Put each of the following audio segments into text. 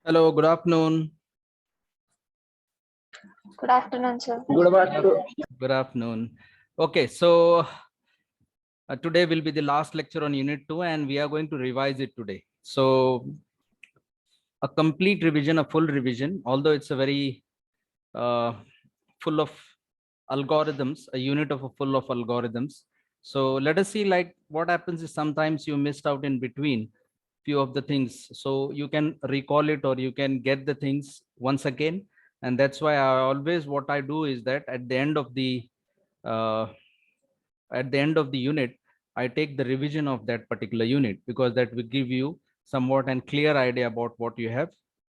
Hello, good afternoon. Good afternoon, sir. Good afternoon. Good afternoon. Okay, so today will be the last lecture on Unit 2 and we are going to revise it today. So a complete revision, a full revision, although it's a very full of algorithms, a unit of a full of algorithms. So let us see like what happens is sometimes you missed out in between few of the things. So you can recall it or you can get the things once again. And that's why I always what I do is that uh, at the end of the unit, I take the revision of that particular unit because that will give you somewhat and clear idea about what you have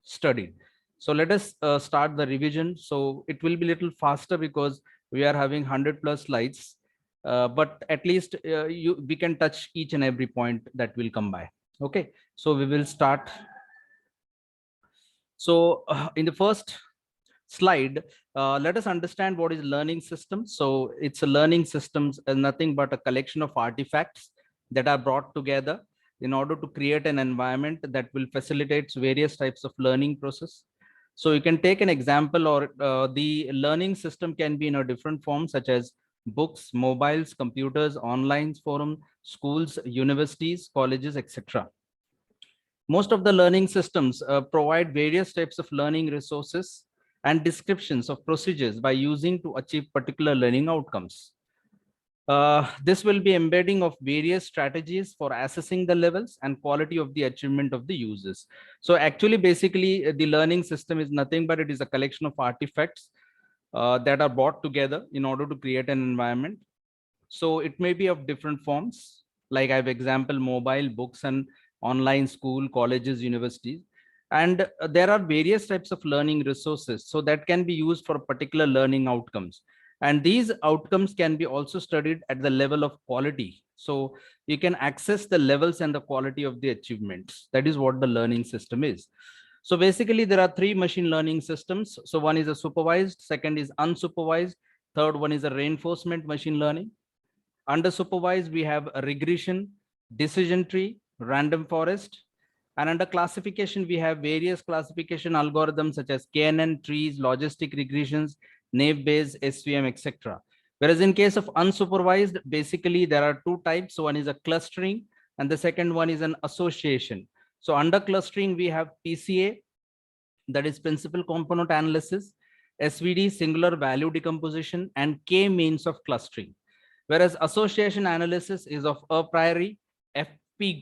studied. So let us start the revision. So it will be a little faster because we are having 100 plus slides, but at least we can touch each and every point that will come by. Okay, so we will start. So in the first slide, let us understand what is learning system. So it's a learning systems and nothing but a collection of artifacts that are brought together in order to create an environment that will facilitate various types of learning process. So you can take an example, or the learning system can be in a different form, such as books, mobiles, computers, online forum, schools, universities, colleges, etc. Most of the learning systems provide various types of learning resources and descriptions of procedures by using to achieve particular learning outcomes. This will be embedding of various strategies for assessing the levels and quality of the achievement of the users. So actually, basically, the learning system is nothing but it is a collection of artifacts that are brought together in order to create an environment. So it may be of different forms, like I have example, mobile, books, and online school, colleges, universities. And there are various types of learning resources. So that can be used for particular learning outcomes. And these outcomes can be also studied at the level of quality. So you can access the levels and the quality of the achievements. That is what the learning system is. So basically, there are three machine learning systems. So one is a supervised, second is unsupervised, third one is a reinforcement machine learning. Under supervised, we have a regression, decision tree, random forest. And under classification, we have various classification algorithms such as KNN, trees, logistic regressions, naive Bayes, SVM, etc. Whereas in case of unsupervised, basically there are two types. One is a clustering and the second one is an association. So under clustering, we have PCA, that is principal component analysis, SVD, singular value decomposition, and K-means of clustering. Whereas association analysis is of a priori, FP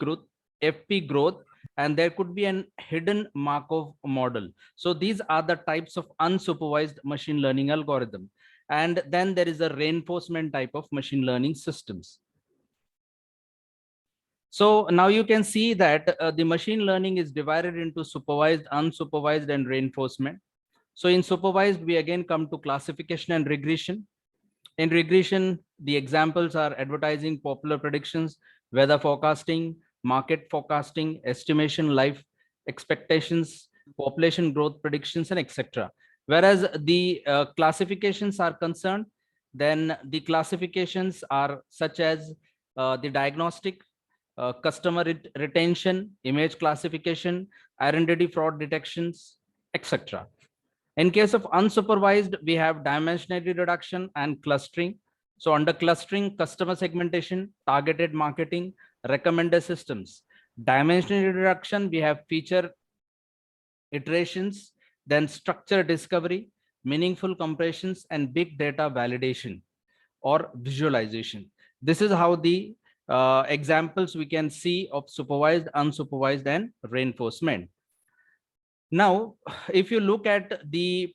growth, and there could be an hidden Markov model. So these are the types of unsupervised machine learning algorithm. And then there is a reinforcement type of machine learning systems. So now you can see that the machine learning is divided into supervised, unsupervised, and reinforcement. So in supervised, we again come to classification and regression. In regression, the examples are advertising, popular predictions, weather forecasting, market forecasting, estimation, life expectations, population growth predictions, and etc. Whereas the classifications are concerned, then the classifications are such as the diagnostic, customer retention, image classification, identity fraud detections, etc. In case of unsupervised, we have dimensionality reduction and clustering. So under clustering, customer segmentation, targeted marketing, recommender systems. Dimensionality reduction, we have feature iterations, then structure discovery, meaningful compressions, and big data validation or visualization. This is how the examples we can see of supervised, unsupervised, and reinforcement. Now, if you look at the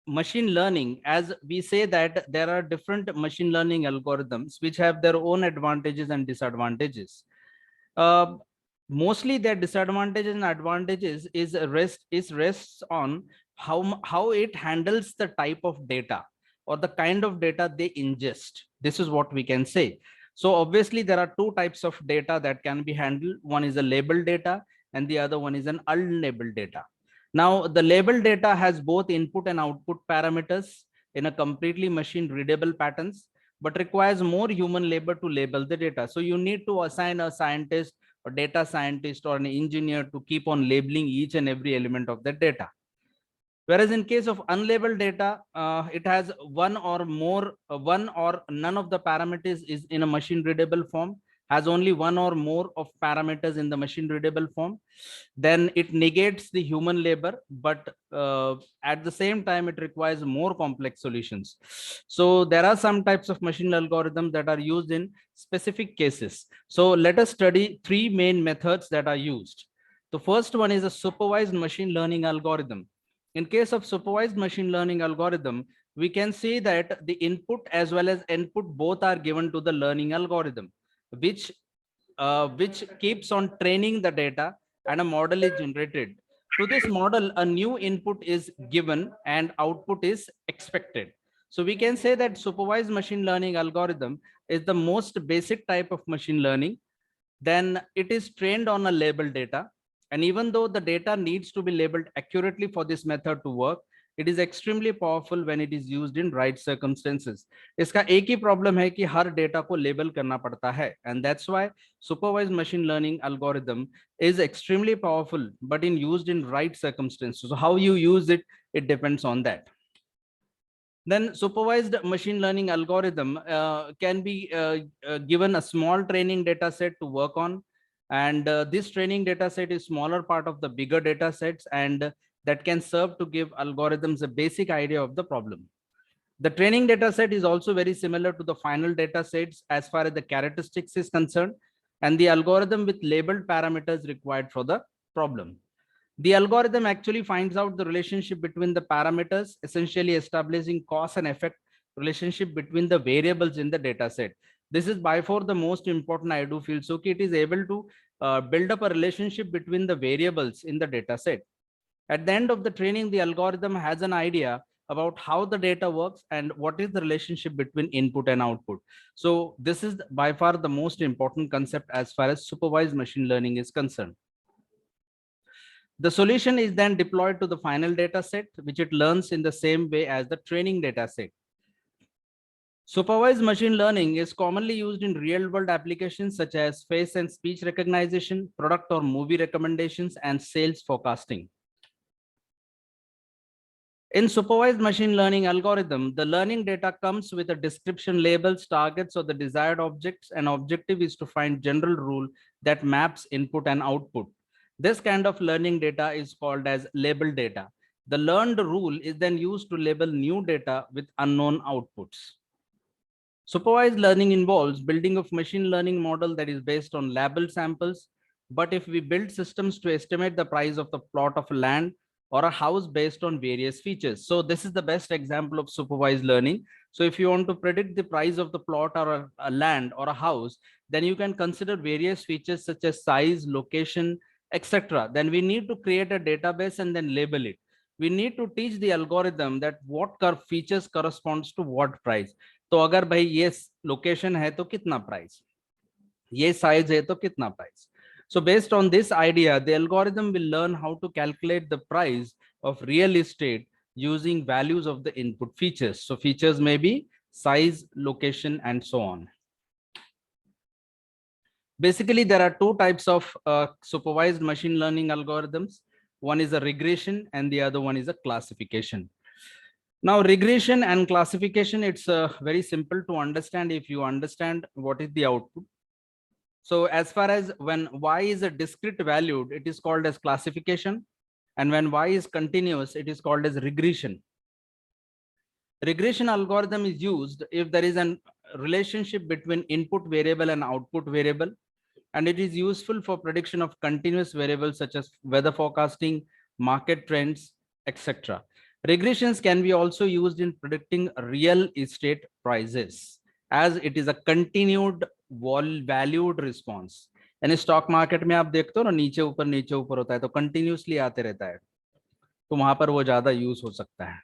machine learning, as we say that there are different machine learning algorithms which have their own advantages and disadvantages. Uh, Mostly their disadvantages and advantages is rests on how it handles the type of data or the kind of data they ingest. This is what we can say. So obviously there are two types of data that can be handled. One is a labeled data and the other one is an unlabeled data. Now, the label data has both input and output parameters in a completely machine readable patterns, but requires more human labor to label the data. So you need to assign a scientist a data scientist or an engineer to keep on labeling each and every element of that data. Whereas in case of unlabeled data, it has one or none of the parameters is in a machine readable form, has only one or more of parameters in the machine readable form. Then it negates the human labor, but at the same time, it requires more complex solutions. So there are some types of machine algorithms that are used in specific cases. So let us study three main methods that are used. The first one is a supervised machine learning algorithm. In case of supervised machine learning algorithm, we can see that the input as well as input both are given to the learning algorithm, which keeps on training the data and a model is generated. To this model, a new input is given and output is expected. So we can say that supervised machine learning algorithm is the most basic type of machine learning. Then it is trained on a labeled data. And even though the data needs to be labeled accurately for this method to work, it is extremely powerful when it is used in right circumstances. इसका एक ही problem है कि हर data को label करना पड़ता है, and that's why supervised machine learning algorithm is extremely powerful, but in used in right circumstances. So how you use it, it depends on that. Then supervised machine learning algorithm can be given a small training data set to work on. And this training data set is smaller part of the bigger data sets, and that can serve to give algorithms a basic idea of the problem. The training data set is also very similar to the final data sets as far as the characteristics is concerned, and the algorithm with labeled parameters required for the problem. The algorithm actually finds out the relationship between the parameters, essentially establishing cause and effect relationship between the variables in the data set. This is by far the most important, I do feel so. It is able to build up a relationship between the variables in the data set. At the end of the training, the algorithm has an idea about how the data works and what is the relationship between input and output. So this is by far the most important concept as far as supervised machine learning is concerned. The solution is then deployed to the final data set, which it learns in the same way as the training data set. Supervised machine learning is commonly used in real-world applications such as face and speech recognition, product or movie recommendations, and sales forecasting. In supervised machine learning algorithm, the learning data comes with a description, labels, targets, or the desired objects, and objective is to find general rule that maps input and output. This kind of learning data is called as labeled data. The learned rule is then used to label new data with unknown outputs. Supervised learning involves building of machine learning model that is based on labeled samples. But if we build systems to estimate the price of the plot of land or a house based on various features. So this is the best example of supervised learning. So if you want to predict the price of the plot or a land or a house, then you can consider various features such as size, location, etc. Then we need to create a database and then label it. We need to teach the algorithm that what features corresponds to what price. तो अगर भाई ये location है तो कितना price, ये size है तो कितना price. So based on this idea, the algorithm will learn how to calculate the price of real estate using values of the input features. So features may be size, location, and so on. Basically, there are two types of supervised machine learning algorithms. One is a regression and the other one is a classification. Now, regression and classification, it's very simple to understand if you understand what is the output. So as far as when y is a discrete valued, it is called as classification. And when y is continuous, it is called as regression. Regression algorithm is used if there is a relationship between input variable and output variable. And it is useful for prediction of continuous variables such as weather forecasting, market trends, etc. Regressions can be also used in predicting real estate prices, as it is a continued valued response. यानी stock market में आप देखते हो ना, नीचे ऊपर होता है, तो कंटिन्यूसली आते रहता है, तो वहां पर वो ज्यादा यूज हो सकता है.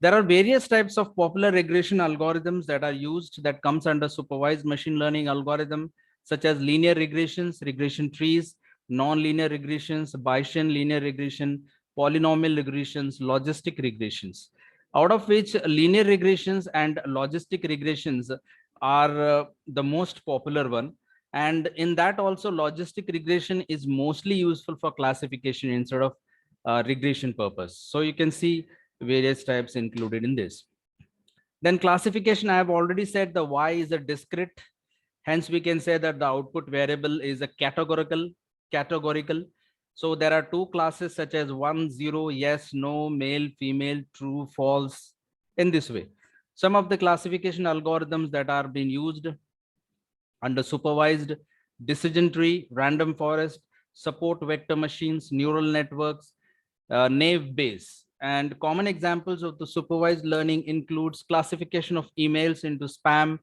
There are various types of popular regression algorithms that are used that comes under supervised machine learning algorithm, such as linear regressions, regression trees, non-linear regressions, Bayesian linear regression, polynomial regressions, logistic regressions, out of which linear regressions and logistic regressions are the most popular one. And in that also, logistic regression is mostly useful for classification instead of regression purpose. So you can see various types included in this. Then classification, I have already said the Y is a discrete. Hence, we can say that the output variable is a categorical. So there are two classes such as 1, 0, yes, no, male, female, true, false, in this way. Some of the classification algorithms that are being used under supervised decision tree, random forest, support vector machines, neural networks, Naive Bayes. And common examples of the supervised learning includes classification of emails into spam,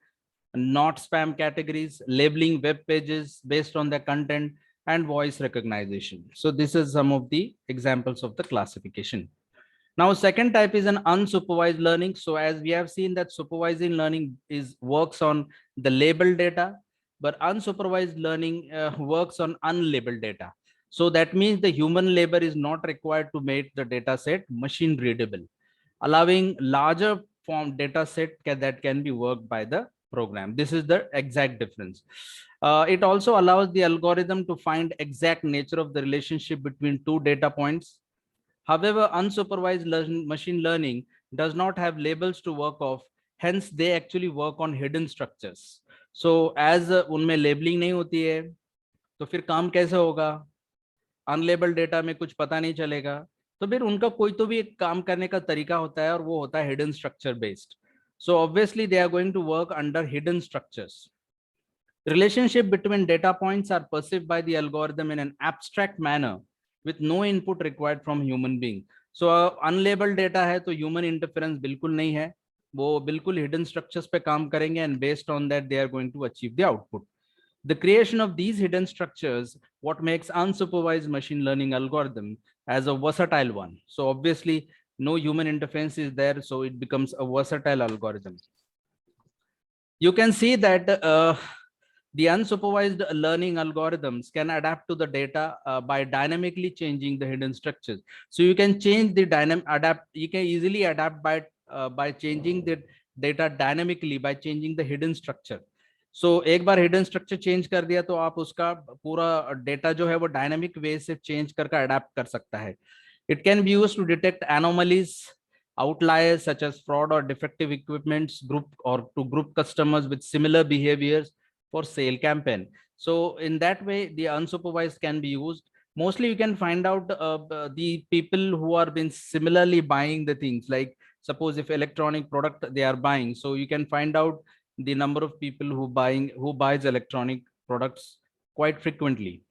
not spam categories, labeling web pages based on their content, and voice recognition. So this is some of the examples of the classification. Now, second type is an unsupervised learning. So as we have seen that supervising learning works on the labeled data, but unsupervised learning works on unlabeled data. So that means the human labor is not required to make the data set machine readable, allowing larger form data set that can be worked by the program. This is the exact difference. It also allows the algorithm to find exact nature of the relationship between two data points. However, unsupervised machine learning does not have labels to work off. Hence, they actually work on hidden structures. So, as उनमें labeling नहीं होती है, तो फिर काम कैसे होगा? Unlabeled data में कुछ पता नहीं चलेगा. तो फिर उनका कोई तो भी एक काम करने का तरीका होता है और वो होता है hidden structure based. So obviously they are going to work under hidden structures. Relationship between data points are perceived by the algorithm in an abstract manner with no input required from human being. So unlabeled data है तो human interference बिल्कुल नहीं है, वो बिल्कुल hidden structures पे काम करेंगे and based on that they are going to achieve the output. The creation of these hidden structures what makes unsupervised machine learning algorithm as a versatile one. So obviously no human interference is there, so it becomes a versatile algorithm. You can see that the unsupervised learning algorithms can adapt to the data by dynamically changing the hidden structures. So you can change the you can easily adapt by changing the data dynamically by changing the hidden structure. So एक बार hidden structure change कर दिया तो आप उसका पूरा data जो है वो dynamic way से change करके adapt कर सकता है. It can be used to detect anomalies, outliers such as fraud or defective equipments, to group customers with similar behaviors for sale campaign. So in that way, the unsupervised can be used. Mostly you can find out the people who are been similarly buying the things, like suppose if electronic product they are buying, so you can find out the number of people who buys electronic products quite frequently.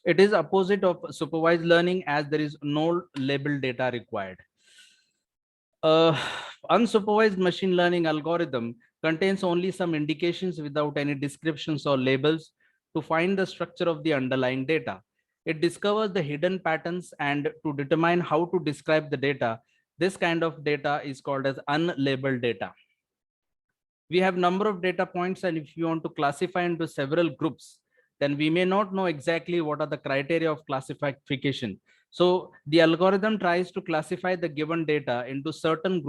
It is opposite of supervised learning as there is no label data required. Unsupervised machine learning algorithm contains only some indications without any descriptions or labels to find the structure of the underlying data. It discovers the hidden patterns, and to determine how to describe the data, this kind of data is called as unlabeled data. We have number of data points, and if you want to classify into several groups, then we may not know exactly what are the criteria of classification. So the algorithm tries to classify the given data into certain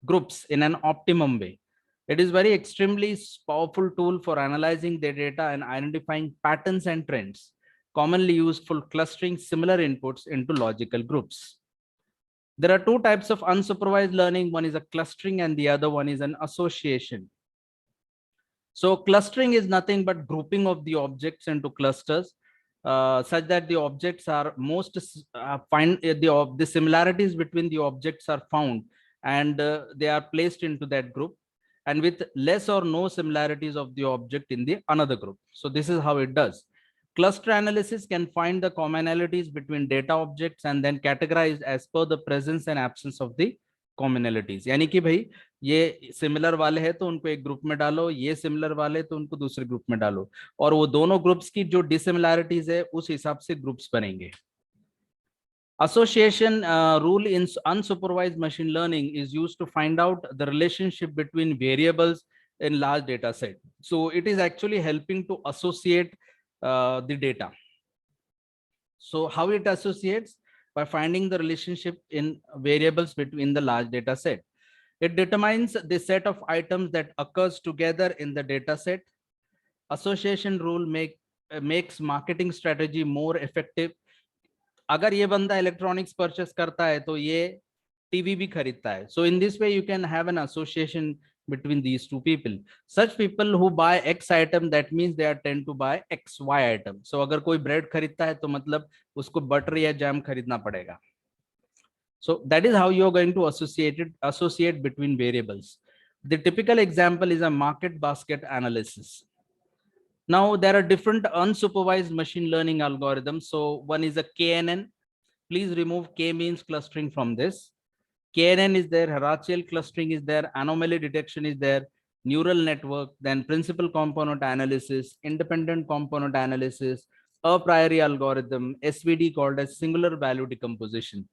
groups in an optimum way. It is very extremely powerful tool for analyzing the data and identifying patterns and trends, commonly used for clustering similar inputs into logical groups. There are two types of unsupervised learning. One is a clustering and the other one is an association. So clustering is nothing but grouping of the objects into clusters such that the objects are the similarities between the objects are found and they are placed into that group, and with less or no similarities of the object in the another group. So this is how it does. Cluster analysis can find the commonalities between data objects and then categorize as per the presence and absence of the commonalities. यानी कि भाई ये similar वाले हैं तो उनको एक group में डालो, ये सिमिलर वाले तो उनको दूसरे ग्रुप में डालो, और वो दोनों ग्रुप्स की जो डिसिमिलैरिटीज है उस हिसाब से ग्रुप्स बनेंगे. Association rule in unsupervised machine learning is used to find out the relationship between variables in large data set. So it is actually helping to associate the data. So how it associates? By finding the relationship in variables between the large data set. It determines the set of items that occurs together in the data set. association rule makes marketing strategy more effective. अगर ये बंदा electronics purchase करता है तो ये TV भी खरीदता है. So in this way you can have an association between these two people. Such people who buy X item, that means they are tend to buy XY item. So अगर कोई bread खरीदता है तो मतलब उसको बटर या jam खरीदना पड़ेगा. So that is how you are going to associate between variables. The typical example is a market basket analysis. Now there are different unsupervised machine learning algorithms. So one is a KNN. Please remove k-means clustering from this. KNN is there, hierarchical clustering is there, anomaly detection is there, neural network, then principal component analysis, independent component analysis, a priori algorithm, SVD called as singular value decomposition.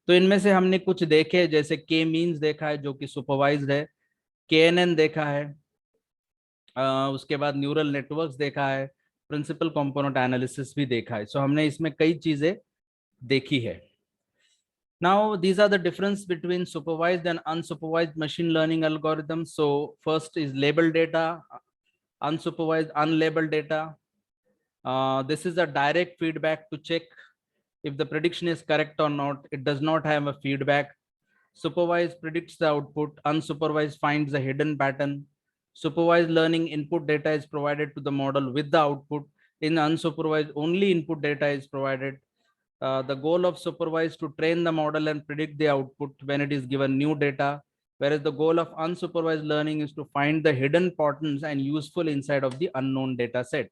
तो इनमें से हमने कुछ देखे, जैसे के means देखा है जो कि सुपरवाइज्ड है, KNN देखा है, उसके बाद न्यूरल नेटवर्क्स देखा है, प्रिंसिपल कंपोनेंट एनालिसिस भी देखा है. सो हमने इसमें कई चीजें देखी है. Now these are the difference between supervised and unsupervised machine learning algorithms. So first is labeled data, unsupervised unlabeled data. This is a direct feedback to check if the prediction is correct or not. It does not have a feedback. Supervised predicts the output, unsupervised finds a hidden pattern. Supervised learning input data is provided to the model with the output. In unsupervised, only input data is provided. The goal of supervised to train the model and predict the output when it is given new data, whereas the goal of unsupervised learning is to find the hidden patterns and useful inside of the unknown data set.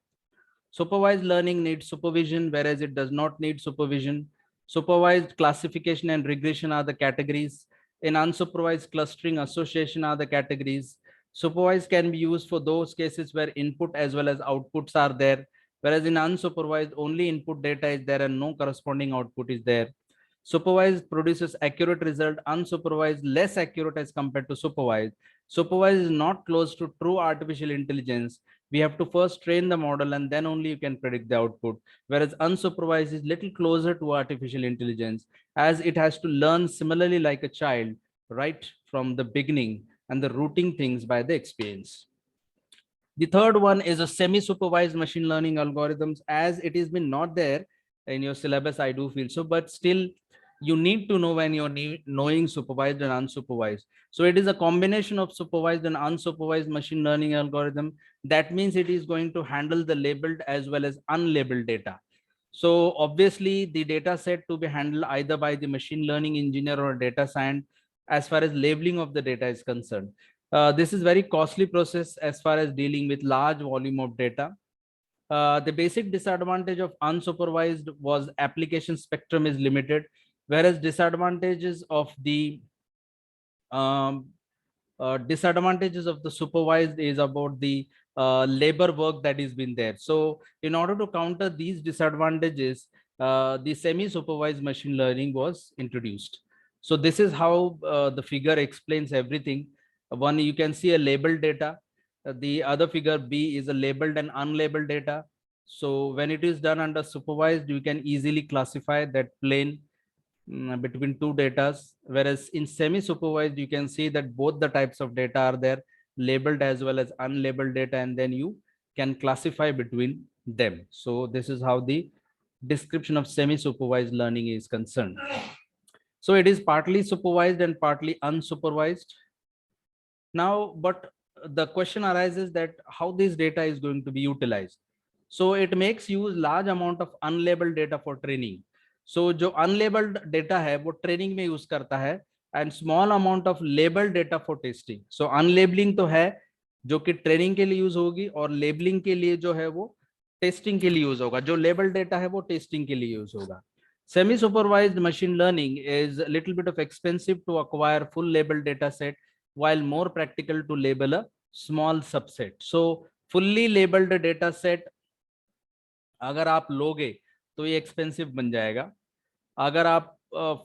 Supervised learning needs supervision, whereas it does not need supervision. Supervised classification and regression are the categories. In unsupervised clustering, association are the categories. Supervised can be used for those cases where input as well as outputs are there, whereas in unsupervised, only input data is there and no corresponding output is there. Supervised produces accurate result, unsupervised less accurate as compared to supervised. Supervised is not close to true artificial intelligence. We have to first train the model and then only you can predict the output, whereas unsupervised is little closer to artificial intelligence, as it has to learn similarly like a child right from the beginning and the routing things by the experience. The third one is a semi-supervised machine learning algorithms, as it has been not there in your syllabus, I do feel so, but still you need to know when you're knowing supervised and unsupervised. So it is a combination of supervised and unsupervised machine learning algorithm. That means it is going to handle the labeled as well as unlabeled data. So obviously the data set to be handled either by the machine learning engineer or data science as far as labeling of the data is concerned. This is very costly process as far as dealing with large volume of data. The basic disadvantage of unsupervised was application spectrum is limited, whereas disadvantages of the supervised is about the labor work that is been there. So in order to counter these disadvantages, the semi-supervised machine learning was introduced. So this is how the figure explains everything. One, you can see a labeled data. The other figure B is a labeled and unlabeled data. So when it is done under supervised, you can easily classify that plane between two data, whereas in semi-supervised you can see that both the types of data are there, labeled as well as unlabeled data, and then you can classify between them. So this is how the description of semi-supervised learning is concerned. So it is partly supervised and partly unsupervised. Now, but the question arises that how this data is going to be utilized. So it makes use large amount of unlabeled data for training. So जो unlabeled data है वो training में use करता है, and small amount of labeled data for testing. So unlabeling तो है जो कि training के लिए use होगी, और labeling के लिए जो है वो testing के लिए use होगा. जो labeled data है वो testing के लिए use होगा. Semi-supervised machine learning is a little bit of expensive to acquire full labeled data set, while more practical to label a small subset. So fully labeled data set अगर आप लोगे तो ये एक्सपेंसिव बन जाएगा. अगर आप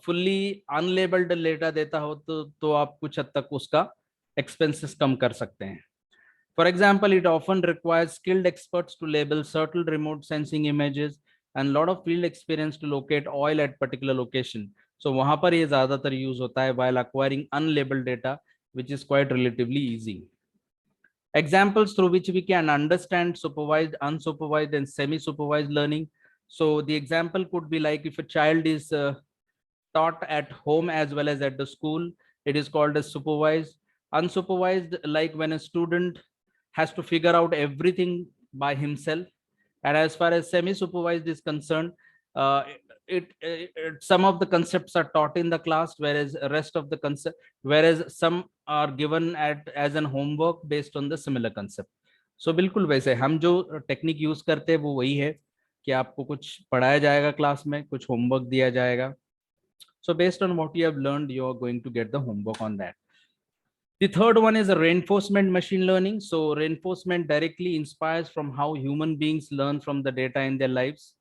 फुल्ली अनलेबल्ड डेटा देता हो तो आप कुछ हद तक उसका एक्सपेंसेस कम कर सकते हैं. For example, it often requires skilled experts to label certain remote sensing images and lot of field experience to locate oil at particular location. So वहां पर ये ज्यादातर यूज होता है while acquiring unlabeled data, which is quite relatively easy. Examples through which we can understand supervised, unsupervised, and semi-supervised learning. So the example could be like if a child is taught at home as well as at the school, it is called as supervised. Unsupervised, like when a student has to figure out everything by himself. And as far as semi-supervised is concerned, uh, some of the concepts are taught in the class, whereas rest of the concept, whereas some are given at as an homework based on the similar concept. So बिल्कुल वैसे हम जो technique use करते हैं वो वही है कि आपको कुछ पढ़ाया जाएगा क्लास में, कुछ होमवर्क दिया जाएगा. So based on what you have learned, you are going to get the homework on that. The third one is a reinforcement machine learning. So reinforcement directly inspires from how human beings learn from the data in their lives.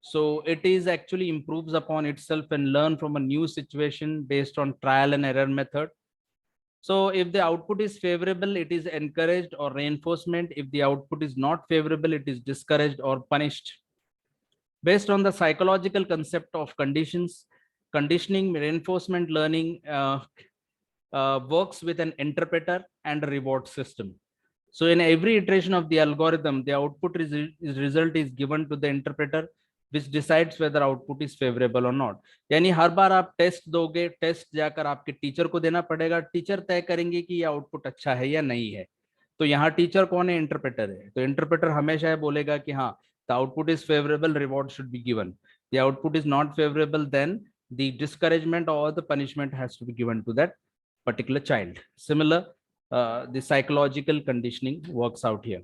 So it is actually improves upon itself and learn from a new situation based on trial and error method. So if the output is favorable, it is encouraged or reinforcement. If the output is not favorable, it is discouraged or punished. Based on the psychological concept of conditioning, reinforcement learning works with an interpreter and a reward system. So in every iteration of the algorithm, the output result is given to the interpreter, which decides whether output is favorable or not. यानी हर बार आप test दोगे, test जाकर आपके teacher को देना पड़ेगा, teacher तय करेंगे कि ये आउटपुट अच्छा है या नहीं है. तो यहाँ टीचर कौन है? इंटरप्रेटर है. तो इंटरप्रेटर हमेशा बोलेगा कि हाँ, the output is favorable, reward should be given. The output is not favorable, then the discouragement or the punishment has to be given to that particular child. Similar, the psychological conditioning works out here.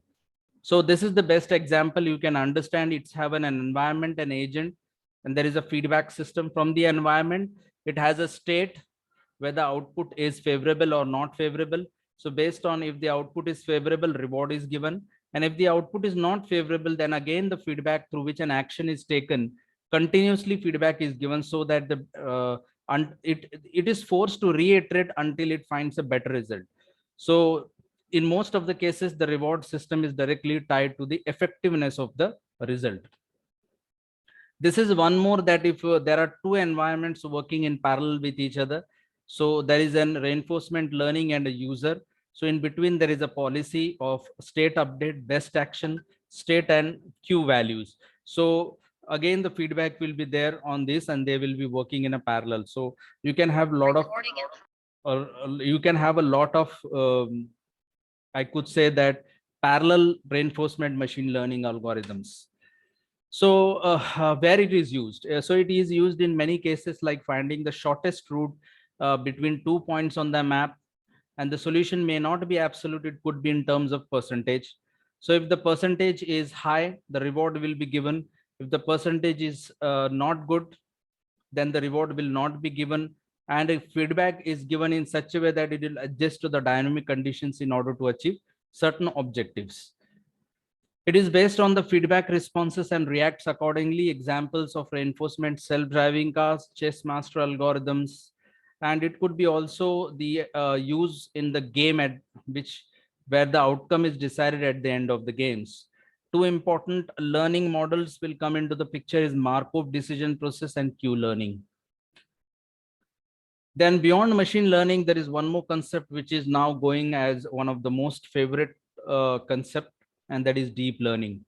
So this is the best example you can understand. It's have an environment, an agent, and there is a feedback system from the environment. It has a state where the output is favorable or not favorable. So based on if the output is favorable, reward is given. And if the output is not favorable, then again the feedback through which an action is taken, continuously feedback is given so that it is forced to reiterate until it finds a better result. So in most of the cases, the reward system is directly tied to the effectiveness of the result. This is one more that if there are two environments working in parallel with each other, so there is an reinforcement learning and a user. So in between, there is a policy of state update, best action, state and queue values. So again, the feedback will be there on this and they will be working in a parallel. So you can have a lot of, or you can have a lot of, I could say that parallel reinforcement machine learning algorithms. So where it is used, so it is used in many cases like finding the shortest route between 2 points on the map, and the solution may not be absolute, it could be in terms of percentage. So if the percentage is high, the reward will be given. If the percentage is not good, then the reward will not be given. And if feedback is given in such a way that it will adjust to the dynamic conditions in order to achieve certain objectives. It is based on the feedback responses and reacts accordingly. Examples of reinforcement: self-driving cars, chess master algorithms, and it could be also the use in the game at which where the outcome is decided at the end of the games. Two important learning models will come into the picture is Markov decision process and Q learning. Then beyond machine learning, there is one more concept which is now going as one of the most favorite concept, and that is deep learning.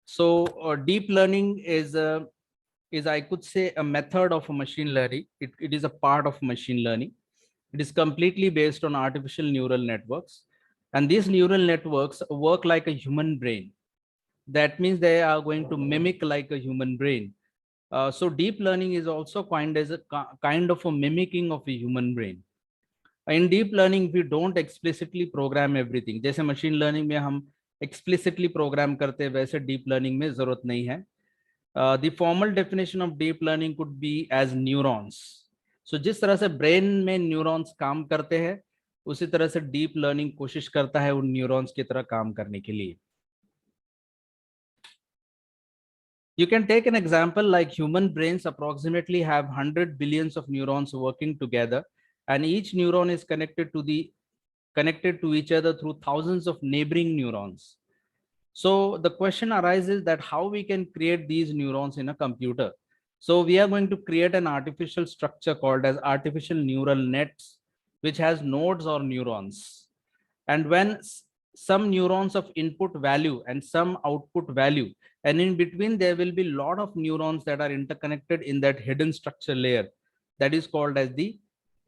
So deep learning is I could say a method of a machine learning. It is a part of machine learning. It is completely based on artificial neural networks, and these neural networks work like a human brain. That means they are going to mimic like a human brain. So deep learning is also kind as a kind of a mimicking of a human brain. In deep learning, we don't explicitly program everything. जैसे machine learning में हम explicitly program करते हैं, वैसे deep learning में जरूरत नहीं है. The formal definition of deep learning could be as neurons. So जिस तरह से brain में neurons काम करते हैं, उसी तरह से deep learning कोशिश करता है उन neurons की तरह काम करने के लिए. You can take an example like human brains approximately have 100 billions of neurons working together, and each neuron is connected to each other through thousands of neighboring neurons. So the question arises that how we can create these neurons in a computer. So we are going to create an artificial structure called as artificial neural nets, which has nodes or neurons. And when some neurons of input value and some output value, and in between there will be a lot of neurons that are interconnected in that hidden structure layer that is called as the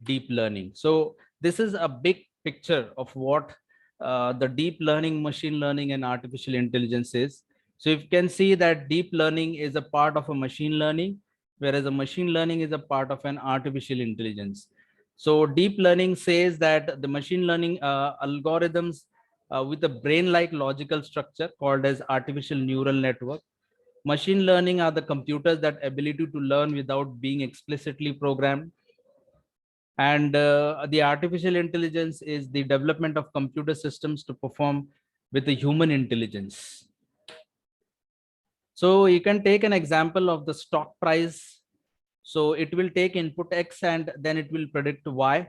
deep learning. So this is a big picture of what the deep learning, machine learning, and artificial intelligence is. So you can see that deep learning is a part of a machine learning, whereas a machine learning is a part of an artificial intelligence. So deep learning says that the machine learning algorithms with a brain-like logical structure called as artificial neural network. Machine learning are the computers that ability to learn without being explicitly programmed. And the artificial intelligence is the development of computer systems to perform with the human intelligence. So you can take an example of the stock price. So it will take input X and then it will predict Y.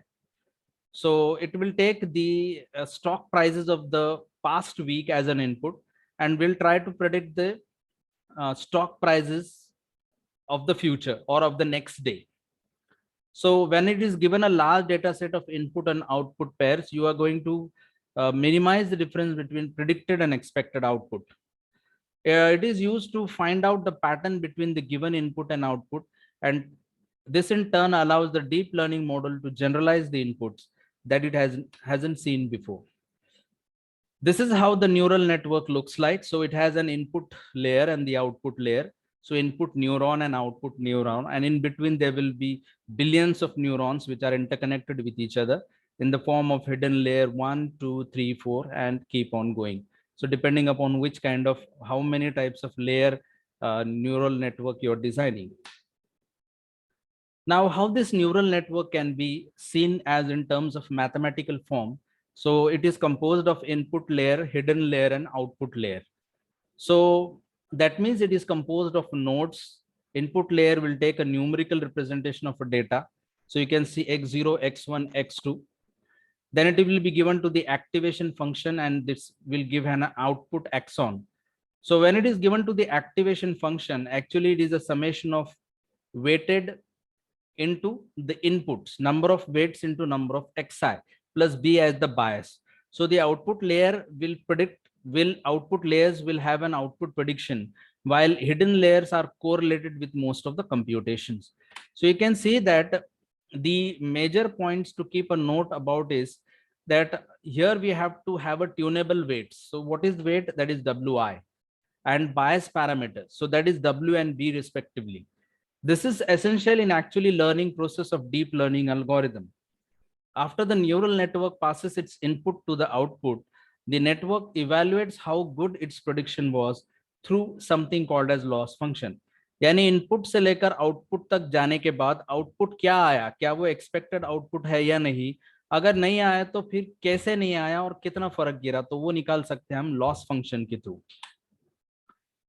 So it will take the stock prices of the past week as an input and will try to predict the stock prices of the future or of the next day. So when it is given a large data set of input and output pairs, you are going to minimize the difference between predicted and expected output. It is used to find out the pattern between the given input and output, and this in turn allows the deep learning model to generalize the inputs that it hasn't seen before. This is how the neural network looks like. So it has an input layer and the output layer. So input neuron and output neuron, and in between there will be billions of neurons which are interconnected with each other in the form of hidden layer 1, 2, 3, 4, and keep on going. So depending upon which kind of, how many types of layer neural network you're designing. Now, how this neural network can be seen as in terms of mathematical form. So it is composed of input layer, hidden layer, and output layer. So that means it is composed of nodes. Input layer will take a numerical representation of a data. So you can see x0, x1, x2. Then it will be given to the activation function, and this will give an output axon. So when it is given to the activation function, actually it is a summation of weighted into the inputs, number of weights into number of xi plus b as the bias. So the output layer will predict, output layers will have an output prediction, while hidden layers are correlated with most of the computations. So you can see that the major points to keep a note about is that here we have to have a tunable weights. So what is weight? That is wi, and bias parameters. So that is w and b respectively. This is essential in actually learning process of deep learning algorithm. After the neural network passes its input to the output, the network evaluates how good its prediction was through something called as loss function. यानी input से लेकर output तक जाने के बाद output क्या आया, क्या वो एक्सपेक्टेड आउटपुट है या नहीं, अगर नहीं आया तो फिर कैसे नहीं आया और कितना फर्क गिरा, तो वो निकाल सकते हैं हम लॉस फंक्शन के थ्रू.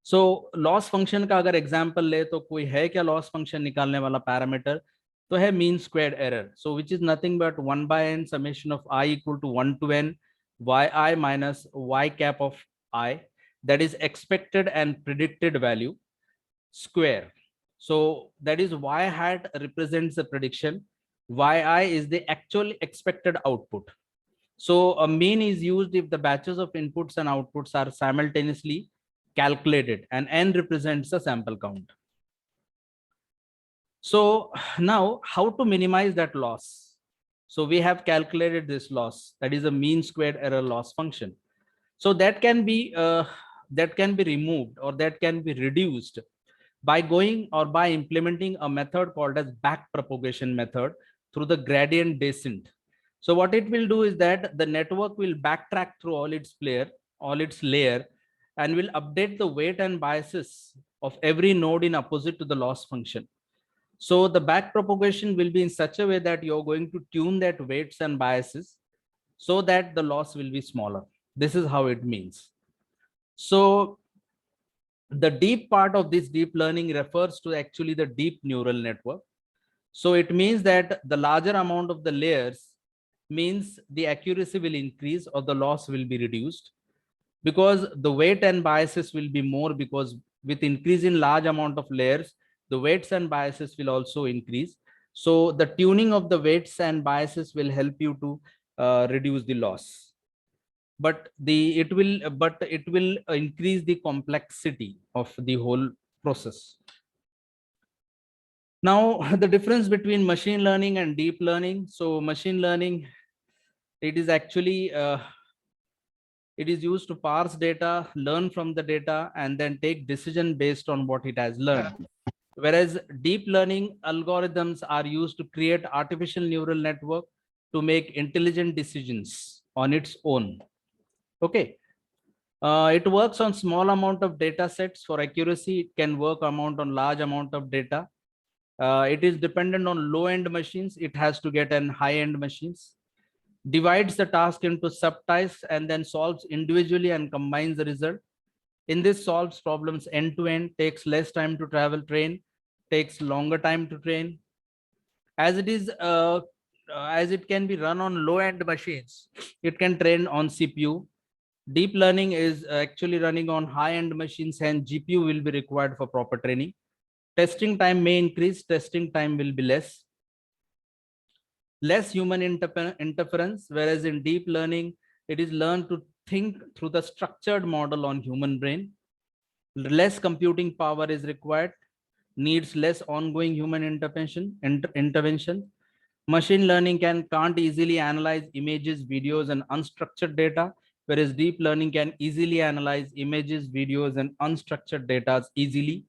सो लॉस फंक्शन का अगर एग्जांपल ले तो कोई है क्या लॉस फंक्शन निकालने वाला पैरामीटर, तो है mean squared error. So which is nothing but 1/n summation of i equal to 1 to n yi minus y cap of I, that is expected and predicted value square. So that is y hat represents the prediction, yi is the actual expected output. So a mean is used if the batches of inputs and outputs are simultaneously calculated, and n represents the sample count. So now how to minimize that loss? So we have calculated this loss, that is a mean squared error loss function. So that can be removed, or that can be reduced by going or by implementing a method called as backpropagation method through the gradient descent. So what it will do is that the network will backtrack through all its layer, and will update the weight and biases of every node in opposite to the loss function. So the backpropagation will be in such a way that you're going to tune that weights and biases so that the loss will be smaller. This is how it means. So the deep part of this deep learning refers to actually the deep neural network. So it means that the larger amount of the layers means the accuracy will increase or the loss will be reduced, because the weight and biases will be more, because with increase in large amount of layers, the weights and biases will also increase. So the tuning of the weights and biases will help you to reduce the loss. but it will increase the complexity of the whole process. Now, the difference between machine learning and deep learning. So machine learning, it is actually it is used to parse data, learn from the data, and then take decision based on what it has learned. Whereas deep learning algorithms are used to create artificial neural network to make intelligent decisions on its own. Okay. It works on small amount of data sets. For accuracy, it can work amount on large amount of data. It is dependent on low end machines. It has to get an high end machines. Divides the task into subtasks and then solves individually and combines the result. In this, solves problems end to end, takes less time to train, takes longer time to train. As it is, as it can be run on low end machines, it can train on CPU. Deep learning is actually running on high end machines, and GPU will be required for proper training. Testing time may increase, testing time will be less human interference, whereas in deep learning, it is learned to think through the structured model on human brain. Less computing power is required, needs less ongoing human intervention. Machine learning can't easily analyze images, videos, and unstructured data, whereas deep learning can easily analyze images, videos, and unstructured data easily.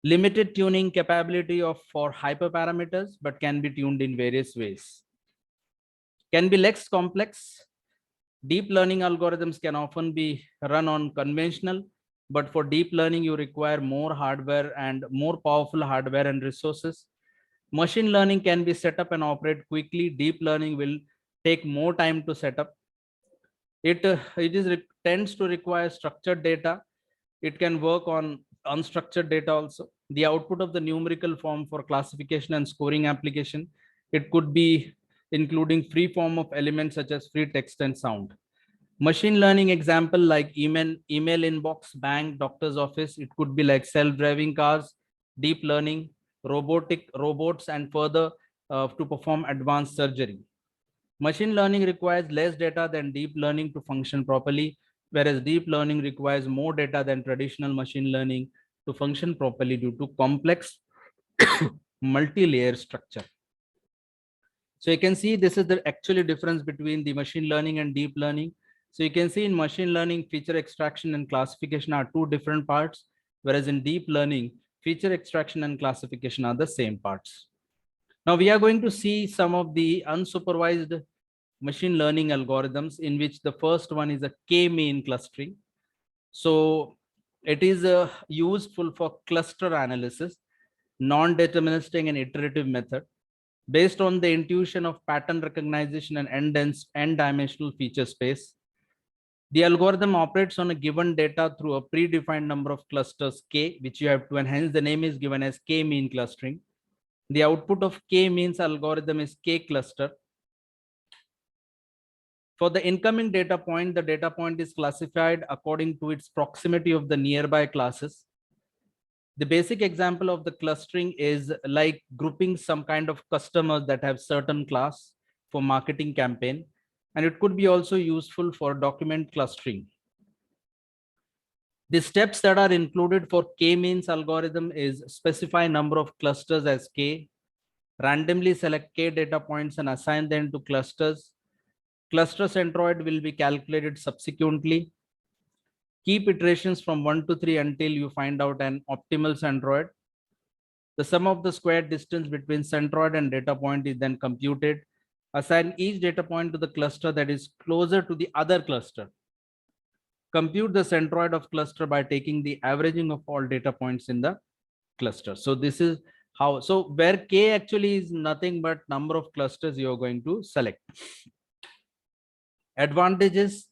Limited tuning capability for hyperparameters, but can be tuned in various ways. Can be less complex. Deep learning algorithms can often be run on conventional, but for deep learning, you require more hardware and more powerful hardware and resources. Machine learning can be set up and operate quickly. Deep learning will take more time to set up. It tends to require structured data. It can work on unstructured data also. The output of the numerical form for classification and scoring application, it could be including free form of elements such as free text and sound. Machine learning example like email inbox, bank, doctor's office, it could be like self-driving cars. Deep learning, robots, and further to perform advanced surgery. Machine learning requires less data than deep learning to function properly, whereas deep learning requires more data than traditional machine learning to function properly due to complex multi-layer structure. So you can see this is the actually difference between the machine learning and deep learning. So you can see in machine learning, feature extraction and classification are two different parts, whereas in deep learning, feature extraction and classification are the same parts. Now we are going to see some of the unsupervised machine learning algorithms, in which the first one is a k-mean clustering. So it is useful for cluster analysis, non-deterministic and iterative method based on the intuition of pattern recognition and n-dimensional feature space. The algorithm operates on a given data through a predefined number of clusters k, which you have to, and hence the name is given as k-mean clustering. The output of k-means algorithm is k cluster. For the incoming data point, the data point is classified according to its proximity of the nearby classes. The basic example of the clustering is like grouping some kind of customers that have certain class for marketing campaign. And it could be also useful for document clustering. The steps that are included for k-means algorithm is specify number of clusters as k, randomly select k data points and assign them to clusters. Cluster centroid will be calculated subsequently. Keep iterations from 1 to 3 until you find out an optimal centroid. The sum of the squared distance between centroid and data point is then computed. Assign each data point to the cluster that is closer to the other cluster. Compute the centroid of cluster by taking the averaging of all data points in the cluster. So this is how, so where k actually is nothing but number of clusters you're going to select. Advantages,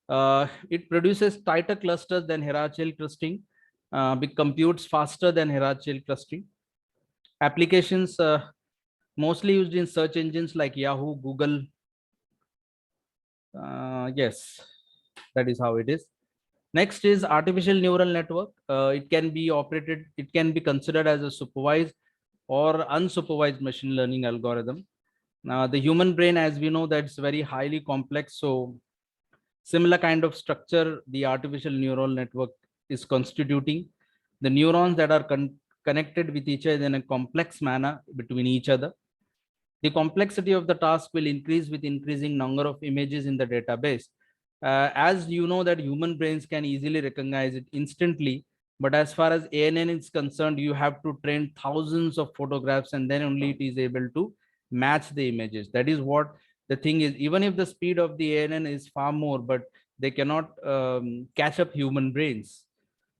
it produces tighter clusters than hierarchical clustering, it computes faster than hierarchical clustering. Applications mostly used in search engines like Yahoo, Google. Yes, that is how it is. Next is artificial neural network. It can be operated, it can be considered as a supervised or unsupervised machine learning algorithm. The human brain, as we know, that's very highly complex. So Similar kind of structure the artificial neural network is constituting. The neurons that are connected with each other in a complex manner between each other. The complexity of the task will increase with increasing number of images in the database. As you know that human brains can easily recognize it instantly, but as far as ANN is concerned, you have to train thousands of photographs and then only it is able to match the images. That is what the thing is. Even if the speed of the ANN is far more, but they cannot catch up human brains.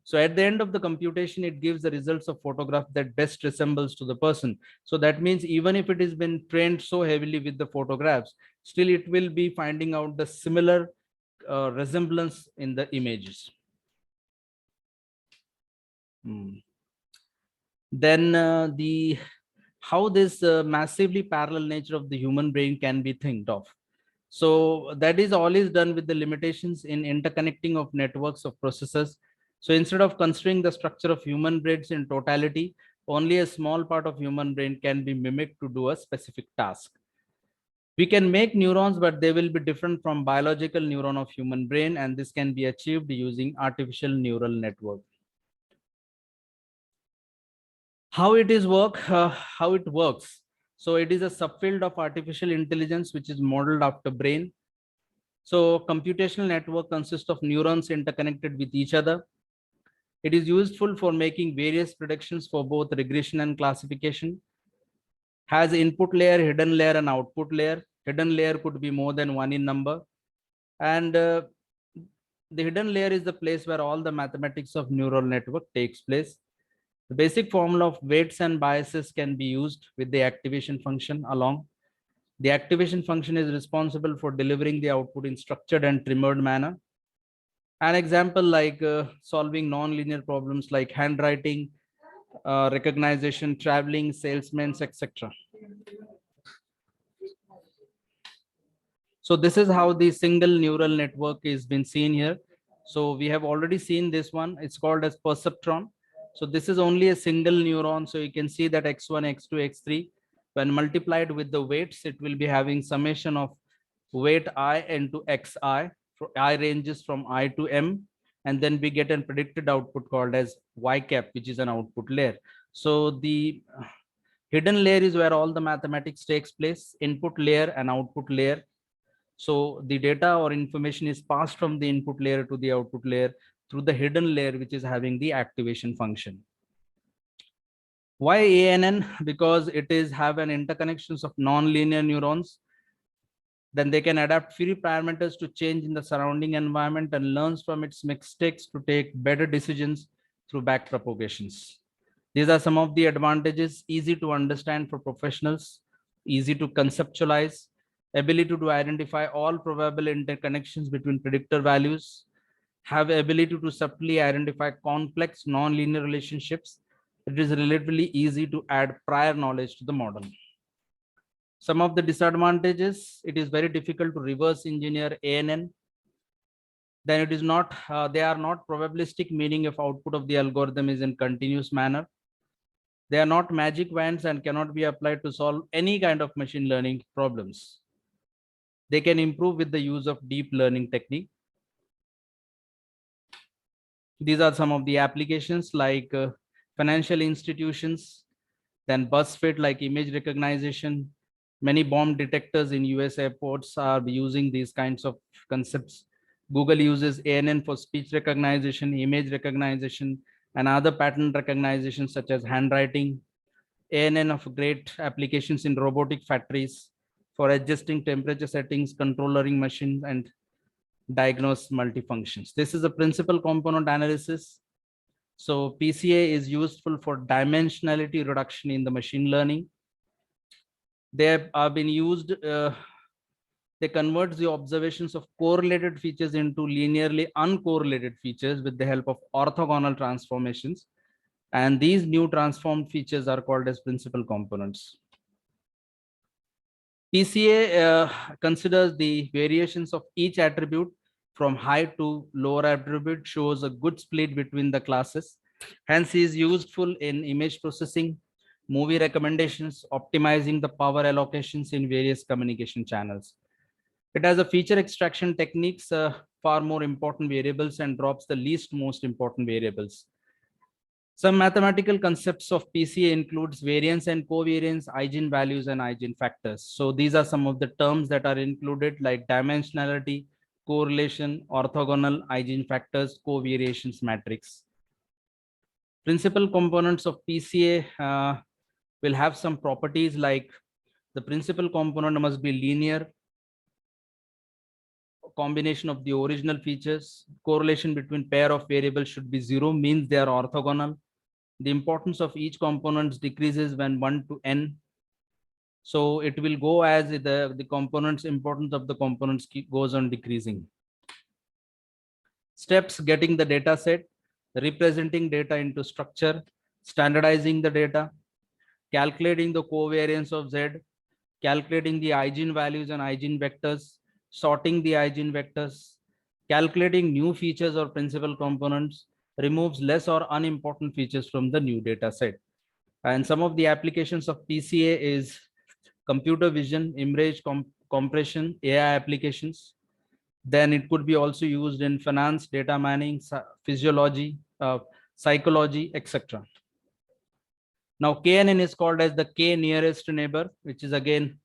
So at the end of the computation, it gives the results of photograph that best resembles to the person. So that means even if it has been trained so heavily with the photographs, still it will be finding out the similar resemblance in the images. Then how this massively parallel nature of the human brain can be think of. So that is always done with the limitations in interconnecting of networks of processors. So instead of considering the structure of human brains in totality, only a small part of human brain can be mimicked to do a specific task. We can make neurons, but they will be different from biological neuron of human brain, and this can be achieved using artificial neural network. How it is how it works. So it is a subfield of artificial intelligence, which is modeled after brain. So computational network consists of neurons interconnected with each other. It is useful for making various predictions for both regression and classification. Has input layer, hidden layer, and output layer. Hidden layer could be more than one in number. And the hidden layer is the place where all the mathematics of neural network takes place. The basic formula of weights and biases can be used with the activation function along. The activation function is responsible for delivering the output in structured and trimmed manner. An example like solving non-linear problems like handwriting, recognition, traveling, salesmen, etc. So this is how the single neural network is been seen here. So we have already seen this one. It's called as perceptron. So this is only a single neuron. So you can see that x1, x2, x3, when multiplied with the weights, it will be having summation of weight I into xi. I ranges from I to m. And then we get a predicted output called as y cap, which is an output layer. So the hidden layer is where all the mathematics takes place, input layer and output layer. So the data or information is passed from the input layer to the output layer through the hidden layer, which is having the activation function. Why ANN? Because it is have an interconnections of non-linear neurons. Then they can adapt free parameters to change in the surrounding environment and learns from its mistakes to take better decisions through back propagations. These are some of the advantages: easy to understand for professionals, easy to conceptualize, ability to identify all probable interconnections between predictor values, have ability to subtly identify complex non-linear relationships. It is relatively easy to add prior knowledge to the model. Some of the disadvantages: it is very difficult to reverse engineer ANN. Then it is not, they are not probabilistic, meaning if output of the algorithm is in continuous manner. They are not magic wands and cannot be applied to solve any kind of machine learning problems. They can improve with the use of deep learning technique. These are some of the applications like financial institutions, then BuzzFeed like image recognition. Many bomb detectors in US airports are using these kinds of concepts. Google uses ANN for speech recognition, image recognition, and other pattern recognition such as handwriting. ANN of great applications in robotic factories for adjusting temperature settings, controlling machines, and diagnose multifunctions. This is a principal component analysis. So PCA is useful for dimensionality reduction in the machine learning. They have been used, they convert the observations of correlated features into linearly uncorrelated features with the help of orthogonal transformations. And these new transformed features are called as principal components. PCA considers the variations of each attribute from high to lower attribute, shows a good split between the classes. Hence is useful in image processing, movie recommendations, optimizing the power allocations in various communication channels. It has a feature extraction techniques, far more important variables, and drops the least most important variables. Some mathematical concepts of PCA includes variance and covariance, eigenvalues, and eigenfactors. So these are some of the terms that are included, like dimensionality, correlation, orthogonal, eigenfactors, covariations matrix. Principal components of PCA will have some properties, like the principal component must be linear, combination of the original features. Correlation between pair of variables should be 0, means they are orthogonal. The importance of each component decreases when 1 to n. So it will go as the components, importance of the components goes on decreasing. Steps: getting the data set, representing data into structure, standardizing the data, calculating the covariance of Z, calculating the eigenvalues and eigenvectors, sorting the eigenvectors, calculating new features or principal components, removes less or unimportant features from the new data set. And some of the applications of PCA is computer vision, image compression, AI applications. Then it could be also used in finance, data mining, physiology, psychology, etc. Now KNN is called as the K nearest neighbor, which is again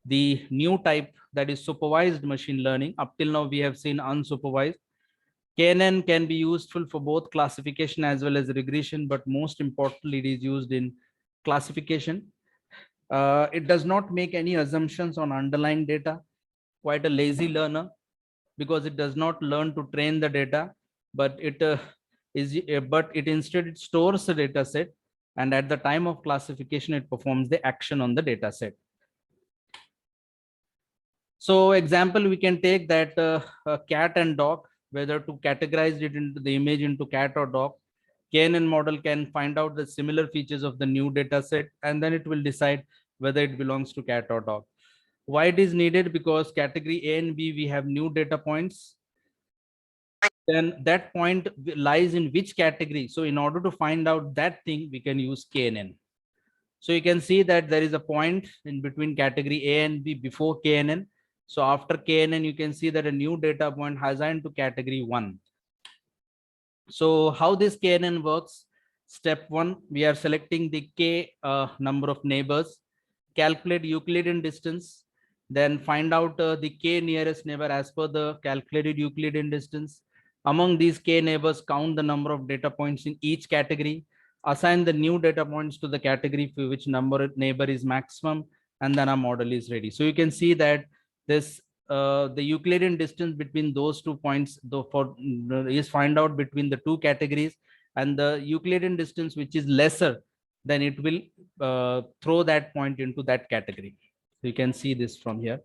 the new type, that is supervised machine learning. Up till now we have seen unsupervised. KNN can be useful for both classification as well as regression, but most importantly it is used in classification. It does not make any assumptions on underlying data, quite a lazy learner, because it does not learn to train the data, but it instead stores the data set, and at the time of classification it performs the action on the data set. So example, we can take that a cat and dog, whether to categorize it into the image into cat or dog. KNN model can find out the similar features of the new data set, and then it will decide whether it belongs to cat or dog. Why it is needed? Because category A and B, we have new data points. Then that point lies in which category. So in order to find out that thing, we can use KNN. So you can see that there is a point in between category A and B before KNN. So after KNN, you can see that a new data point has assigned to category 1. So how this KNN works? Step 1, we are selecting the K number of neighbors, calculate Euclidean distance, then find out the K nearest neighbor as per the calculated Euclidean distance. Among these K neighbors, count the number of data points in each category, assign the new data points to the category for which number neighbor is maximum, and then our model is ready. So you can see that this the Euclidean distance between those 2 points is find out between the two categories, and the Euclidean distance which is lesser, then it will throw that point into that category. So you can see this from here.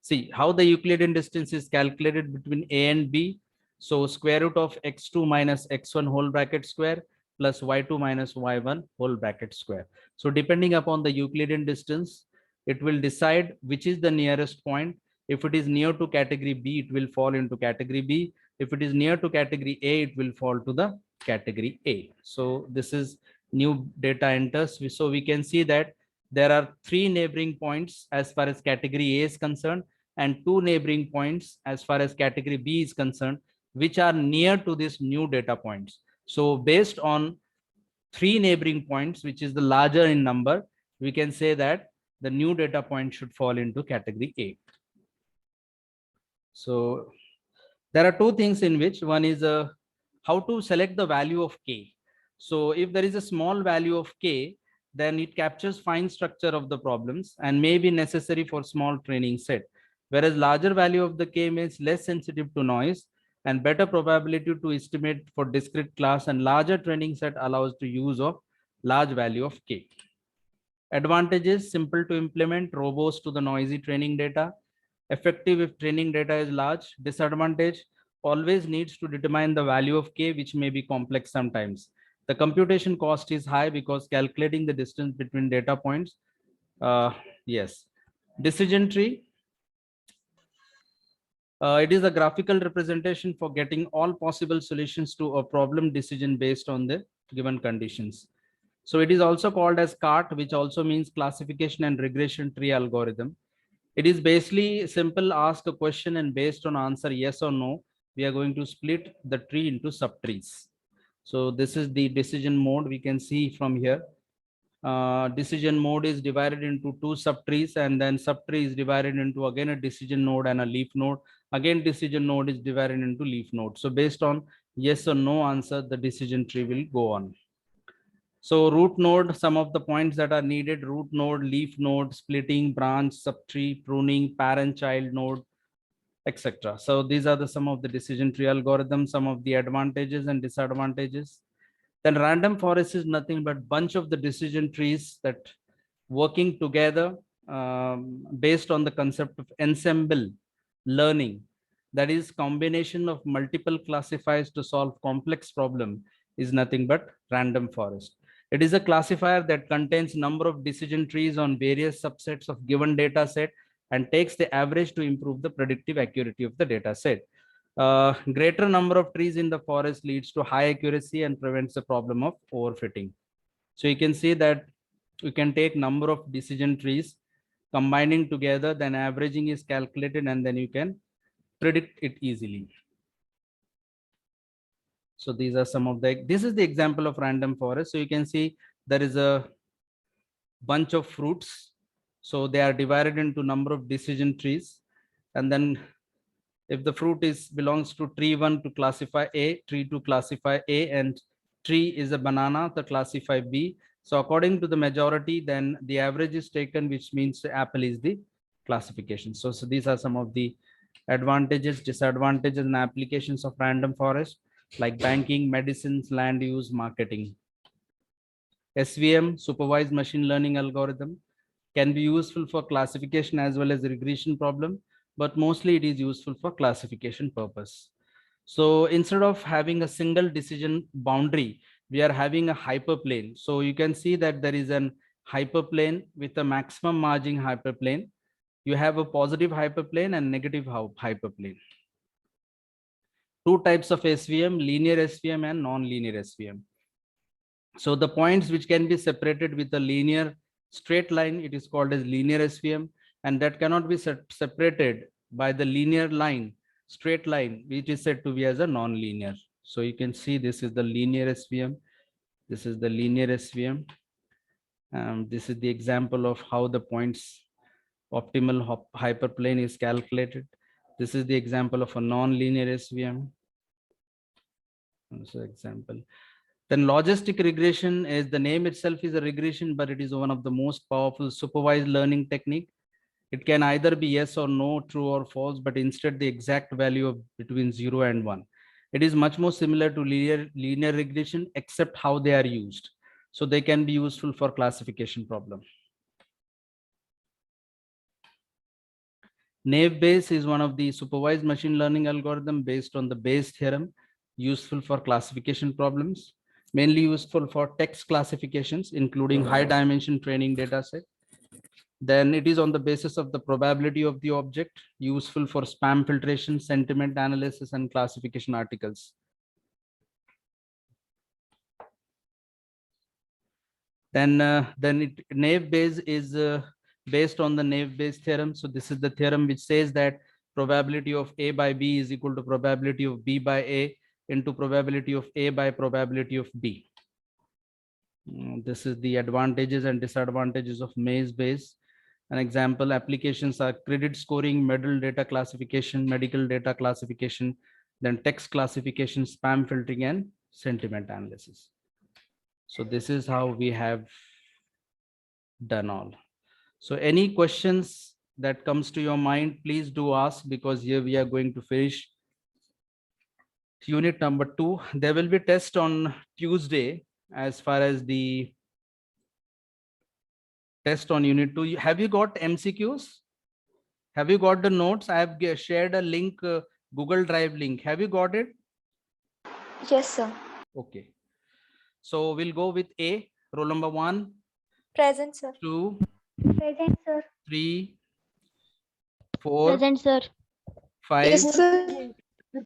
See how the Euclidean distance is calculated between A and B. So square root of x2 minus x1 whole bracket square plus y2 minus y1 whole bracket square. So depending upon the Euclidean distance, it will decide which is the nearest point. If it is near to category B, it will fall into category B. If it is near to category A, it will fall to the category A. So this is new data enters. So we can see that there are 3 neighboring points as far as category A is concerned, and 2 neighboring points as far as category B is concerned, which are near to this new data points. So based on 3 neighboring points, which is the larger in number, we can say that the new data point should fall into category A. So there are 2 things in which one is how to select the value of K. So if there is a small value of K, then it captures fine structure of the problems and may be necessary for small training set. Whereas larger value of the K means less sensitive to noise and better probability to estimate for discrete class, and larger training set allows the use of large value of K. Advantages: simple to implement, robust to the noisy training data, effective if training data is large. Disadvantage: always needs to determine the value of K, which may be complex sometimes. The computation cost is high because calculating the distance between data points. Yes. Decision tree. It is a graphical representation for getting all possible solutions to a problem decision based on the given conditions. So it is also called as CART, which also means classification and regression tree algorithm. It is basically simple, ask a question and based on answer yes or no, we are going to split the tree into subtrees. So this is the decision mode. We can see from here. Decision mode is divided into two subtrees, and then subtree is divided into again a decision node and a leaf node. Again, decision node is divided into leaf node. So based on yes or no answer, the decision tree will go on. So root node, some of the points that are needed: root node, leaf node, splitting, branch, subtree, pruning, parent-child node, etc. So these are the some of the decision tree algorithms, some of the advantages and disadvantages. Then random forest is nothing but bunch of the decision trees that working together based on the concept of ensemble learning. That is combination of multiple classifiers to solve complex problem is nothing but random forest. It is a classifier that contains number of decision trees on various subsets of given data set and takes the average to improve the predictive accuracy of the data set. Greater number of trees in the forest leads to high accuracy and prevents the problem of overfitting. So you can see that we can take number of decision trees, combining together, then averaging is calculated, and then you can predict it easily. So these are some of the, this is the example of random forest. So you can see there is a bunch of fruits. So they are divided into number of decision trees. And then if the fruit is belongs to tree 1 to classify A, tree 2 classify A, and tree is a banana to classify B. So according to the majority, then the average is taken, which means the apple is the classification. So these are some of the advantages, disadvantages, and applications of random forest, like banking, medicines, land use, marketing. SVM, supervised machine learning algorithm, can be useful for classification as well as regression problem, but mostly it is useful for classification purpose. So instead of having a single decision boundary, we are having a hyperplane. So you can see that there is an hyperplane with a maximum margin hyperplane. You have a positive hyperplane and negative hyperplane. Two types of SVM, linear SVM and non-linear SVM. So the points which can be separated with a linear straight line, it is called as linear SVM, and that cannot be separated by the linear line, straight line, which is said to be as a non-linear. So you can see this is the linear SVM. This is the linear SVM. This is the example of how the points optimal hyperplane is calculated. This is the example of a non-linear SVM. So example. Then logistic regression, is the name itself is a regression, but it is one of the most powerful supervised learning technique. It can either be yes or no, true or false, but instead the exact value of between 0 and 1. It is much more similar to linear regression, except how they are used. So they can be useful for classification problem. Naive Bayes is one of the supervised machine learning algorithm based on the Bayes theorem, useful for classification problems, mainly useful for text classifications, including high dimension training data set. Then it is on the basis of the probability of the object, useful for spam filtration, sentiment analysis, and classification articles. Then Naive Bayes is based on the Naive Bayes theorem. So this is the theorem which says that probability of A by B is equal to probability of B by A into probability of A by probability of B. This is the advantages and disadvantages of Naive Bayes. An example applications are credit scoring, medical data classification, then text classification, spam filtering, and sentiment analysis. So this is how we have done all. So any questions that comes to your mind, please do ask, because here we are going to finish unit number 2. There will be test on Tuesday as far as the test on unit 2. Have you got MCQs? Have you got the notes? I have shared a link, Google Drive link. Have you got it? Yes, sir. Okay. So we'll go with A, roll number 1. Present, sir. 2. Present, sir. 3. 4. Present, sir. 5. Yes, sir.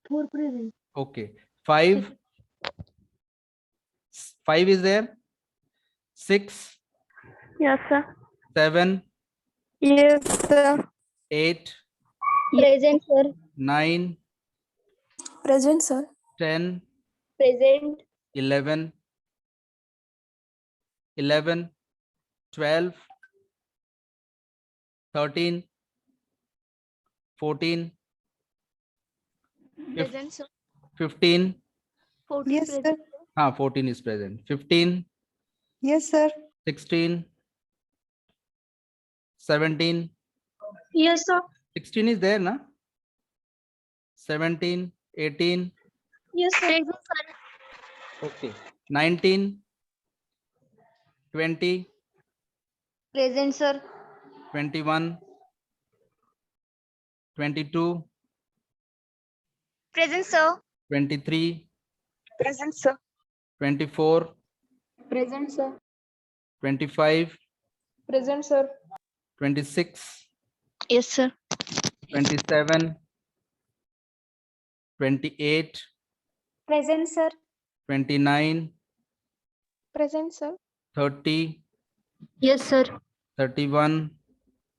4 present. Okay. 5. 5 is there. 6. Yes, sir. 7. Yes, sir. 8, Present, sir. 9, Present, sir. 10, Present. 11, 11, 12, 13, 14, Present, sir. 15. 14 Yes, present. sir. 14 is present. 15, Yes, sir. 16, 17. Yes, sir. 16 is there, na? 17, 18. Yes, sir. Present, sir. Okay. 19, 20, Present, sir. 21, 22, Present, sir. 23, Present, sir. 24, Present, sir. 25, Present, sir. 26, Yes, sir. 27, 28, Present, sir. 29, Present, sir. 30, Yes, sir. 31,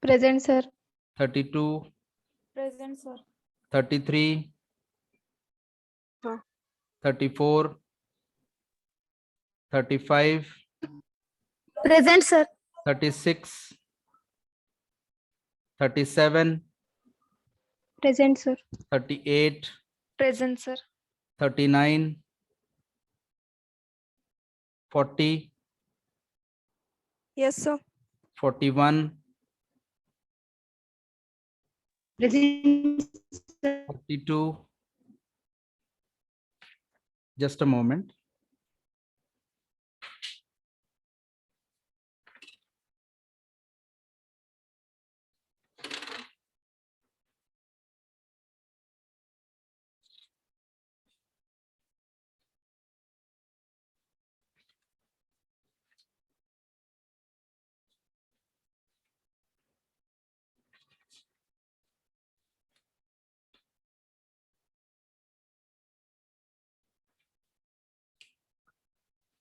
Present, sir. 32, Present, sir. 33, Huh. 34, 35, Present, sir. 36, 37, Present, sir. 38, Present, sir. 39, 40, Yes, sir. 41, Present, sir. 42. Just a moment.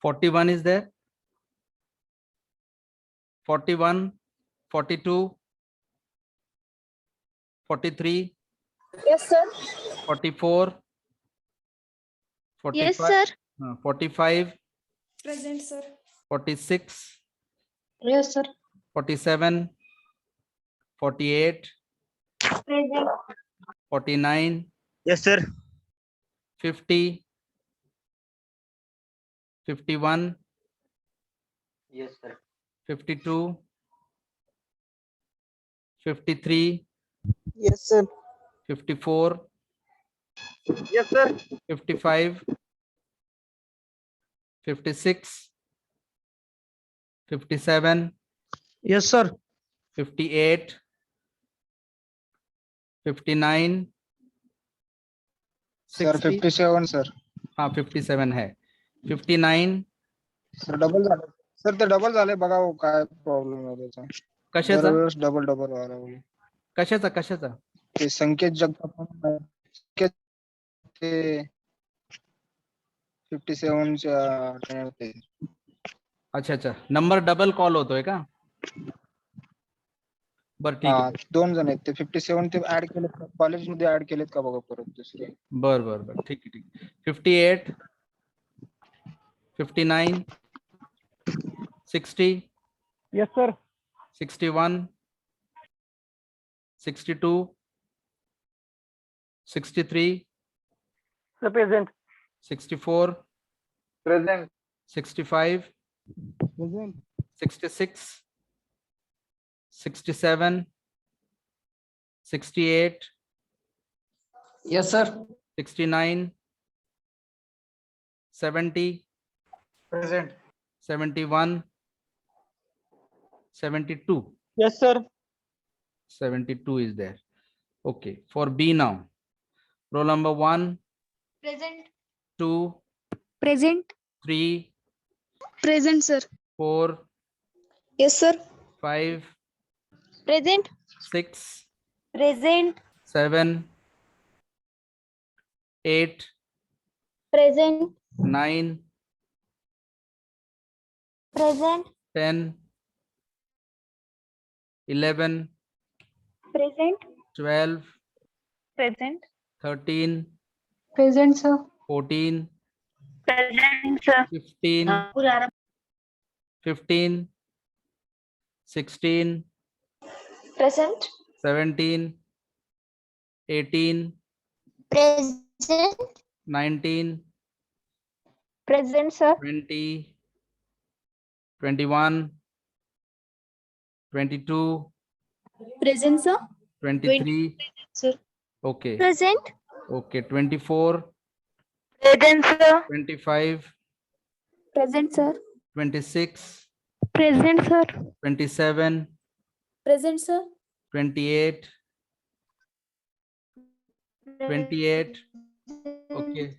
Forty-one is there. 41, 42, 43, Yes, sir. 44, Yes, 45, sir. 45, Present, sir. 46, Yes, sir. 47, 48, Present. 49, Yes, sir. 50, 51, Yes, sir. 52, 53, Yes, sir. 54, Yes, sir. 55, 56, 57, Yes, sir. 58, 59, Sir, 60. 57, sir. हाँ 57 है. 59. Sir double झालं. Sir ते double झाले बघा हो, काय problem आहे त्याचा. कशाचा दरवेळेस डबल डबल व्हायला लागले. कशाचा कशाचा ते संकेत जगताप म्हणून संकेत ते 57 च्या ते. अच्छा अच्छा नंबर डबल कॉल होतोय का. बरं ठीक हा आहे. 2 जण आहेत ते 57 ते ऍड केलेत का कॉलेजमध्ये ऍड केलेत का बघा परत दुसरे. बर ठीक आहे ठीक आहे. 58, 59, 60, yes sir. 61, 62, 63, sir present. 64, present. 65, present. 66, 67, 68, yes sir. 69, 70, present. 71, 72. Yes sir. 72 is there. Okay, for B now. Roll number 1, Present. 2, Present. 3, Present, sir. 4, Yes, sir. 5, Present. 6, Present. 7, 8, Present. 9, Present. 10, 11, Present. 12, Present. 13, Present, sir. 14, Present, sir. 15, 15, 16, Present. 17, 18, Present. 19, Present, sir. 20, 21, 22, Present, sir. 23. Sir. Okay. Present. Okay. 24, Present, sir. 25, Present, sir. 26, Present, sir. 27, Present, sir. 28, 28. Okay.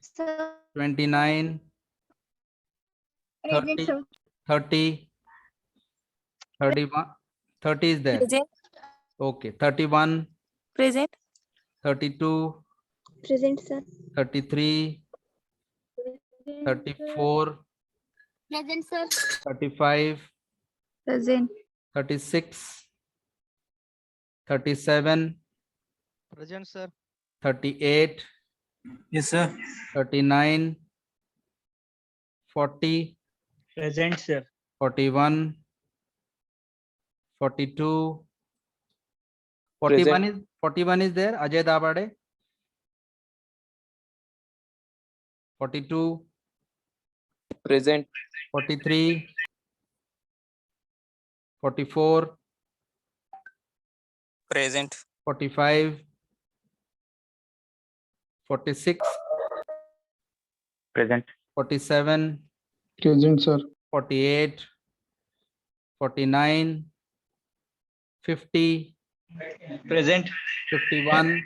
29, 30, 30, 31, 30 is there. Present. Okay. 31, Present. 32, Present, sir. 33, 34, Present, sir. 35, Present. 36, 37, Present, sir. 38, Yes, sir. 39, 40, Present, sir. 41, 42, 41 is there. Ajay Dabade. 42, Present. 43, 44, Present. 45, 46, Present. 47, Present, sir. 48, 49, 50, Present. 51,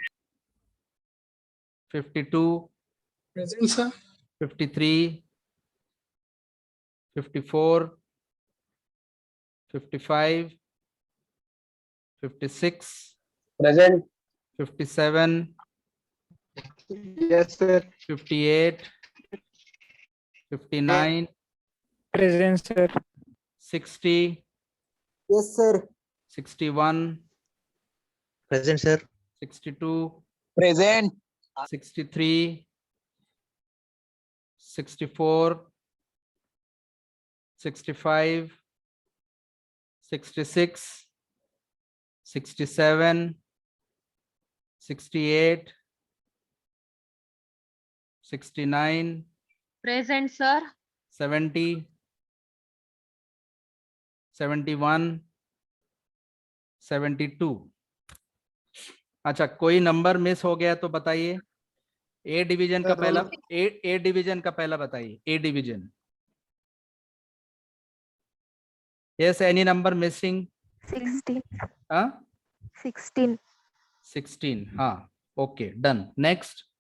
52, Present, sir. 53, 54, 55, 56, Present. 57, Yes, sir. 58, 59, Present, sir. 60, Yes, sir. 61, Present, sir. 62, Present. 63, 64, 65, 66, 67, 68, 69, Present, sir. 70, 71, 72. अच्छा, कोई number miss हो गया तो बताइए। A division का sir, पहला roll- A division का पहला बताइए। A division. Yes, any number missing? 16. हाँ, 16. 16. हाँ, okay, done. Next.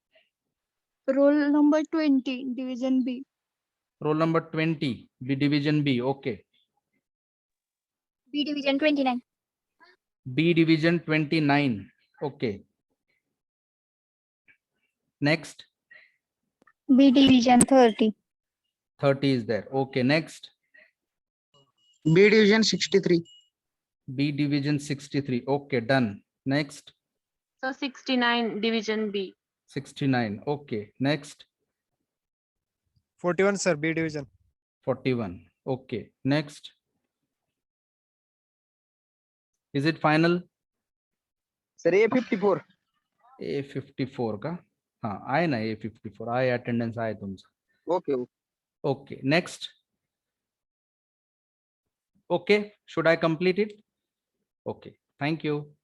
Roll number 20. Division B. Roll number 20, B division B. Okay, B division 29. B division 29. Okay, next. B division 30. 30 is there. Okay, next. B division 63. B division 63. Okay, done. Next. So 69 division B. 69. Okay, next. 41, sir. B division. 41. Okay, next. Is it final? Sir, A54. A54 का? हाँ, आए ना A54, आए, attendance आए तुमसे। Okay. Okay, next. Okay, should I complete it? Okay, thank you.